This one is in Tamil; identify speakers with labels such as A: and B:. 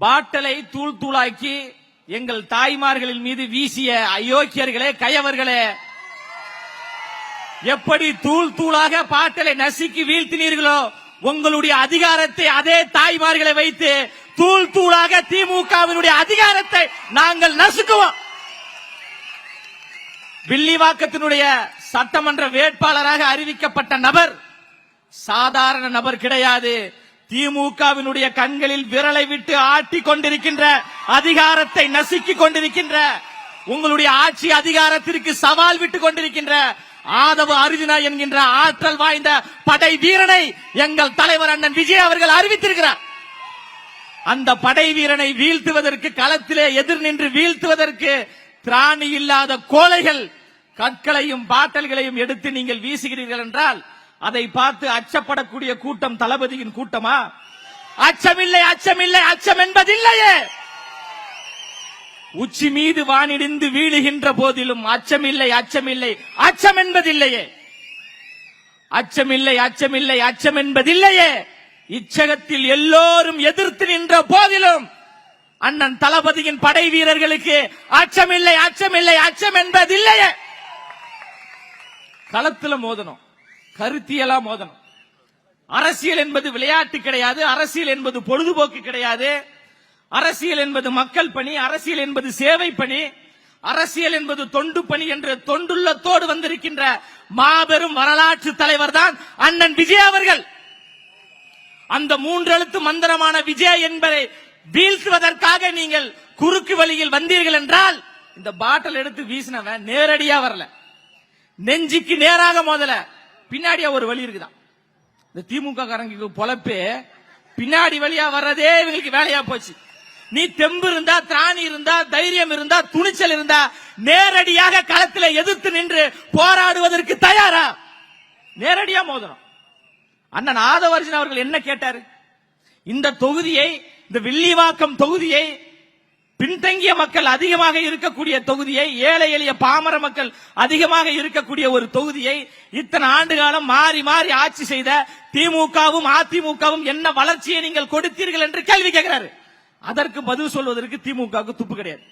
A: பாட்டலை தூள் தூளாக்கி எங்கள் தாய்மார்களின் மீது வீசிய அயோக்கியர்களே, கயவர்களே, எப்படி தூள் தூளாக பாட்டலை நசுக்கி வீழ்த்தினீர்களோ, உங்களுடைய அதிகாரத்தை அதே தாய்மார்களை வைத்து தூள் தூளாக திமுகவினுடைய அதிகாரத்தை நாங்கள் நசுக்குவோம். வில்லிவாக்கத்தினுடைய சட்டமன்ற வேட்பாளராக அறிவிக்கப்பட்ட நபர் சாதாரண நபர் கிடையாது. திமுகவினுடைய கண்களில் விரலை விட்டு ஆட்டிக் கொண்டிருக்கின்ற, அதிகாரத்தை நசுக்கிக் கொண்டிருக்கின்ற, உங்களுடைய ஆட்சி அதிகாரத்திற்கு சவால் விட்டுக் கொண்டிருக்கின்ற ஆதவ அர்ஜுனா என்கின்ற ஆற்றல் வாய்ந்த படை வீரனை எங்கள் தலைவர் அண்ணன் விஜய் அவர்கள் அறிவித்திருக்கிறார். அந்த படை வீரனை வீழ்த்துவதற்கு, களத்திலே எதிர் நின்று வீழ்த்துவதற்கு திராணி இல்லாத கோழைகள் கற்களையும் பாட்டல்களையும் எடுத்து நீங்கள் வீசுகிறீர்கள் என்றால் அதை பார்த்து அச்சப்படக்கூடிய கூட்டம் தளபதியின் கூட்டமா? அச்சமில்லை, அச்சமில்லை, அச்சம் என்பதில்லையே. உச்சி மீது வானிடிந்து வீழுகின்ற போதிலும் அச்சமில்லை, அச்சமில்லை, அச்சம் என்பதில்லையே. அச்சமில்லை, அச்சமில்லை, அச்சம் என்பதில்லையே. இச்சகத்தில் எல்லோரும் எதிர்த்து நின்ற போதிலும் அண்ணன் தளபதியின் படை வீரர்களுக்கு அச்சமில்லை, அச்சமில்லை, அச்சம் என்பதில்லையே. களத்துல மோதணும், கருத்தியலா மோதணும். அரசியல் என்பது விளையாட்டு கிடையாது. அரசியல் என்பது பொழுதுபோக்கு கிடையாது. அரசியல் என்பது மக்கள் பணி, அரசியல் என்பது சேவை பணி, அரசியல் என்பது தொண்டு பணி என்று தொண்டுள்ளத்தோடு வந்திருக்கின்ற மாபெரும் வரலாற்று தலைவர் தான் அண்ணன் விஜய் அவர்கள். அந்த 3 எழுத்து மந்திரமான விஜய் என்பதை வீழ்த்துவதற்காக நீங்கள் குறுக்கு வழியில் வந்தீர்கள் என்றால், இந்த பாட்டில் எடுத்து வீசினவன் நேரடியா வரல, நெஞ்சுக்கு நேராக மோதல, பின்னாடியா ஒரு வழி இருக்குதான். இந்த திமுக காரங்களுக்கு பொழப்பே பின்னாடி வழியா வர்றதே இவங்களுக்கு வேலையா போச்சு. நீ தெம்பு இருந்தா, திராணி இருந்தா, தைரியம் இருந்தா, துணிச்சல் இருந்தா நேரடியாக களத்தில் எதிர்த்து நின்று போராடுவதற்கு தயாரா? நேரடியா மோதணும். அண்ணன் ஆதவ அர்ஜுனா அவர்கள் என்ன கேட்டாரு? இந்த தொகுதியை, இந்த வில்லிவாக்கம் தொகுதியை, பின்தங்கிய மக்கள் அதிகமாக இருக்கக்கூடிய தொகுதியை, ஏழை எளிய பாமர மக்கள் அதிகமாக இருக்கக்கூடிய ஒரு தொகுதியை இத்தனை ஆண்டு காலம் மாறி மாறி ஆட்சி செய்த திமுகவும் அதிமுகவும் என்ன வளர்ச்சியை நீங்கள் கொடுத்தீர்கள் என்று கேள்வி கேட்கிறாரு. அதற்கு பதில் சொல்வதற்கு திமுகவுக்கு துப்பு கிடையாது.